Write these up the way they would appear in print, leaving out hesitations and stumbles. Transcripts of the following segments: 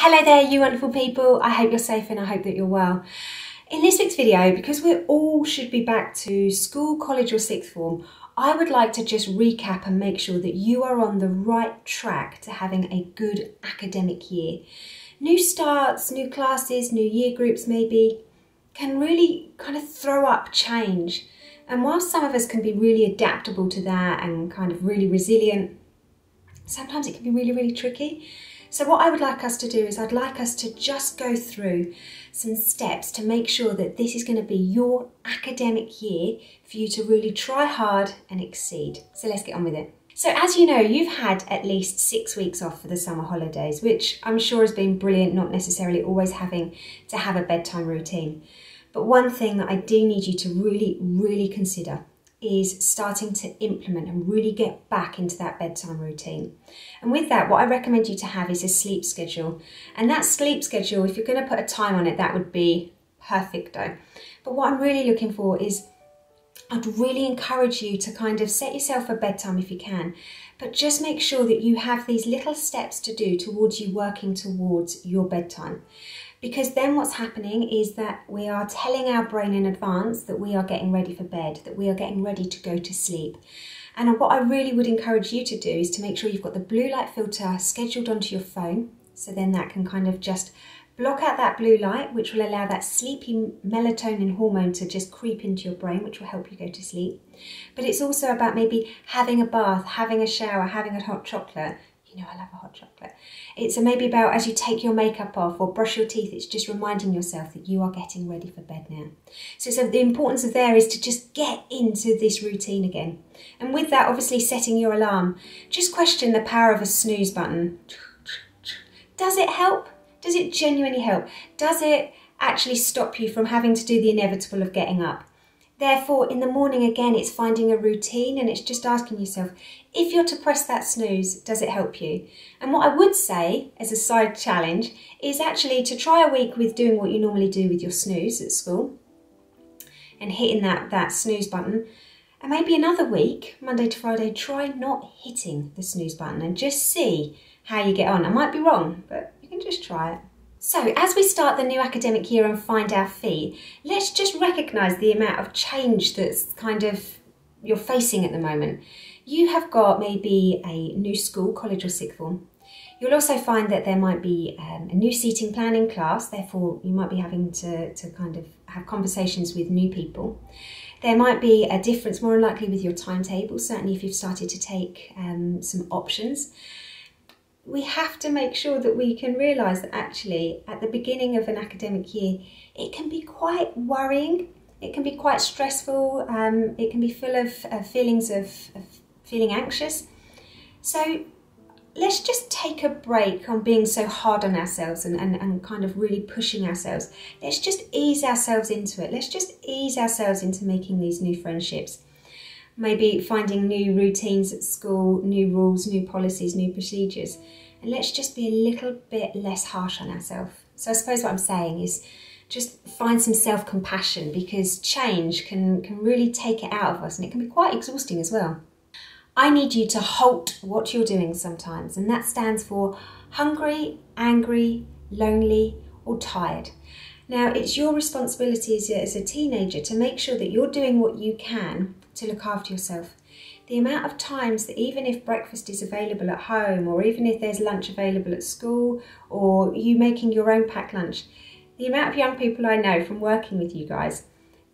Hello there, you wonderful people. I hope you're safe and I hope that you're well. In this week's video, because we all should be back to school, college or sixth form, I would like to just recap and make sure that you are on the right track to having a good academic year. New starts, new classes, new year groups maybe, can really kind of throw up change. And whilst some of us can be really adaptable to that and kind of really resilient, sometimes it can be really, really tricky. So what I would like us to do is I'd like us to just go through some steps to make sure that this is going to be your academic year for you to really try hard and exceed. So let's get on with it. So as you know, you've had at least 6 weeks off for the summer holidays, which I'm sure has been brilliant, not necessarily always having to have a bedtime routine. But one thing that I do need you to really consider is starting to implement and really get back into that bedtime routine. And with that, what I recommend you to have is a sleep schedule. And that sleep schedule, if you're going to put a time on it, that would be perfecto. But what I'm really looking for is, I'd really encourage you to kind of set yourself a bedtime if you can, but just make sure that you have these little steps to do towards you working towards your bedtime. Because then what's happening is that we are telling our brain in advance that we are getting ready for bed, that we are getting ready to go to sleep. And what I really would encourage you to do is to make sure you've got the blue light filter scheduled onto your phone. So then that can kind of just block out that blue light, which will allow that sleepy melatonin hormone to just creep into your brain, which will help you go to sleep. But it's also about maybe having a bath, having a shower, having a hot chocolate. You know, I love a hot chocolate. It's maybe about as you take your makeup off or brush your teeth, it's just reminding yourself that you are getting ready for bed now. So the importance of there is to just get into this routine again. And with that, obviously setting your alarm, just question the power of a snooze button. Does it help? Does it genuinely help? Does it actually stop you from having to do the inevitable of getting up? Therefore, in the morning, again, it's finding a routine and it's just asking yourself, if you're to press that snooze, does it help you? And what I would say as a side challenge is actually to try a week with doing what you normally do with your snooze at school and hitting that snooze button. And maybe another week, Monday to Friday, try not hitting the snooze button and just see how you get on. I might be wrong, but you can just try it. So as we start the new academic year and find our feet, let's just recognise the amount of change that's kind of you're facing at the moment. You have got maybe a new school, college or sixth form. You'll also find that there might be a new seating plan in class, therefore you might be having to kind of have conversations with new people. There might be a difference more than likely with your timetable, certainly if you've started to take some options. We have to make sure that we can realise that actually at the beginning of an academic year, it can be quite worrying, it can be quite stressful, it can be full of feelings of feeling anxious. So let's just take a break on being so hard on ourselves and kind of really pushing ourselves. Let's just ease ourselves into it. Let's just ease ourselves into making these new friendships. Maybe finding new routines at school, new rules, new policies, new procedures. And let's just be a little bit less harsh on ourselves. So I suppose what I'm saying is just find some self-compassion, because change can really take it out of us and it can be quite exhausting as well. I need you to halt what you're doing sometimes, and that stands for hungry, angry, lonely or tired. Now it's your responsibility as a teenager to make sure that you're doing what you can to look after yourself. The amount of times that even if breakfast is available at home, or even if there's lunch available at school, or you making your own packed lunch, the amount of young people I know from working with you guys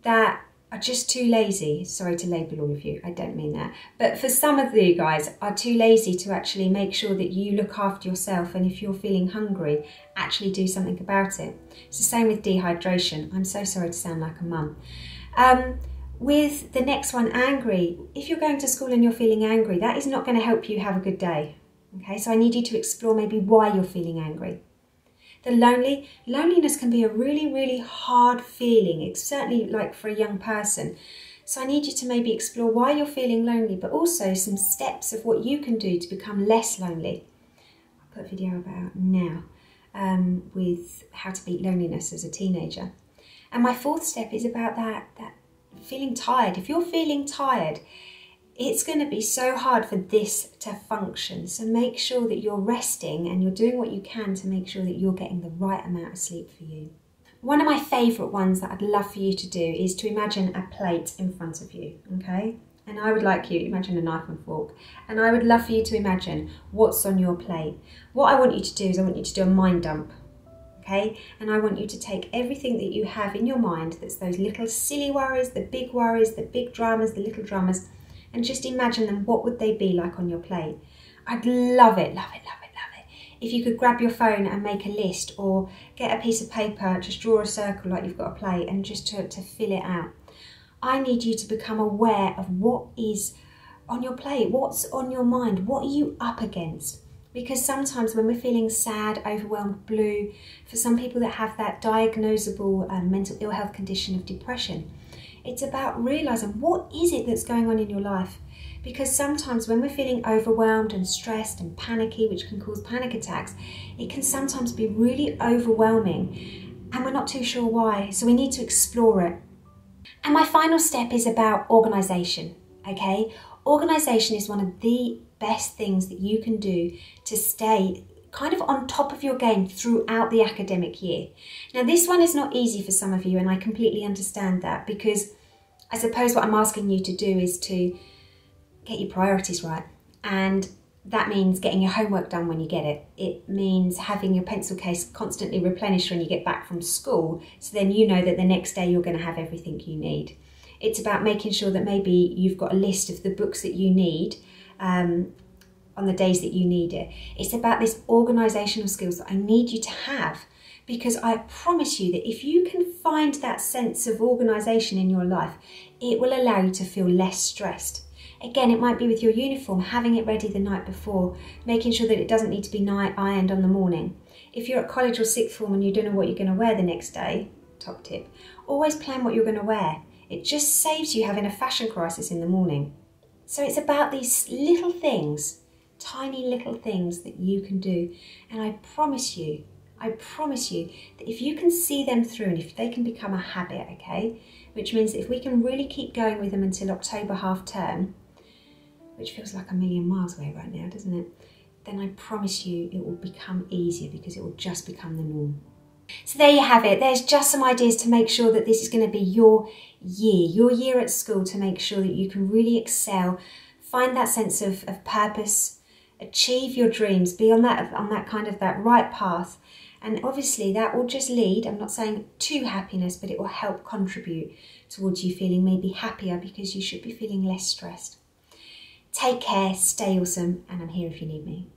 that are just too lazy, sorry to label all of you, I don't mean that, but for some of you guys are too lazy to actually make sure that you look after yourself, and if you're feeling hungry, actually do something about it. It's the same with dehydration. I'm so sorry to sound like a mum. With the next one, angry. If you're going to school and you're feeling angry, that is not going to help you have a good day. Okay, so I need you to explore maybe why you're feeling angry. The loneliness can be a really hard feeling. It's certainly like for a young person. So I need you to maybe explore why you're feeling lonely, but also some steps of what you can do to become less lonely. I'll put a video about now with how to beat loneliness as a teenager. And my fourth step is about that feeling tired. If you're feeling tired, It's going to be so hard for this to function. So make sure that you're resting and you're doing what you can to make sure that you're getting the right amount of sleep for you. One of my favourite ones that I'd love for you to do is to imagine a plate in front of you, okay? And I would like you to imagine a knife and fork. And I would love for you to imagine what's on your plate. What I want you to do is I want you to do a mind dump, okay? And I want you to take everything that you have in your mind, that's those little silly worries, the big dramas, the little dramas, and just imagine them. What would they be like on your plate? I'd love it, love it, love it, love it if you could grab your phone and make a list, or get a piece of paper, just draw a circle like you've got a plate, and just to fill it out. I need you to become aware of what is on your plate, what's on your mind, what are you up against? Because sometimes when we're feeling sad, overwhelmed, blue, for some people that have that diagnosable mental ill health condition of depression, it's about realising what is it that's going on in your life. Because sometimes when we're feeling overwhelmed and stressed and panicky, which can cause panic attacks, it can sometimes be really overwhelming and we're not too sure why. So we need to explore it. And my final step is about organisation, okay? Organisation is one of the best things that you can do to stay kind of on top of your game throughout the academic year. Now, this one is not easy for some of you, and I completely understand that, because I suppose what I'm asking you to do is to get your priorities right. And that means getting your homework done when you get it. It means having your pencil case constantly replenished when you get back from school, so then you know that the next day you're going to have everything you need. It's about making sure that maybe you've got a list of the books that you need on the days that you need it. It's about this organisational skills that I need you to have, because I promise you that if you can find that sense of organisation in your life, it will allow you to feel less stressed. Again, it might be with your uniform, having it ready the night before, making sure that it doesn't need to be ironed on the morning. If you're at college or sixth form and you don't know what you're going to wear the next day, top tip, always plan what you're going to wear. It just saves you having a fashion crisis in the morning. So it's about these little things, tiny little things that you can do. And I promise you that if you can see them through and if they can become a habit, okay, which means that if we can really keep going with them until October half term, which feels like a million miles away right now, doesn't it? Then I promise you it will become easier, because it will just become the norm. So there you have it. There's just some ideas to make sure that this is going to be your year at school, to make sure that you can really excel, find that sense of purpose, achieve your dreams, be on that kind of that right path. And obviously that will just lead, I'm not saying to happiness, but it will help contribute towards you feeling maybe happier, because you should be feeling less stressed. Take care, stay awesome, and I'm here if you need me.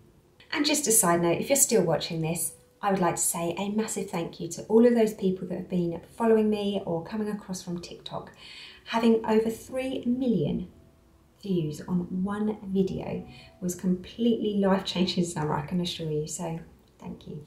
And just a side note, if you're still watching this, I would like to say a massive thank you to all of those people that have been following me or coming across from TikTok. Having over 3 million views on one video was completely life-changing summer, I can assure you, so thank you.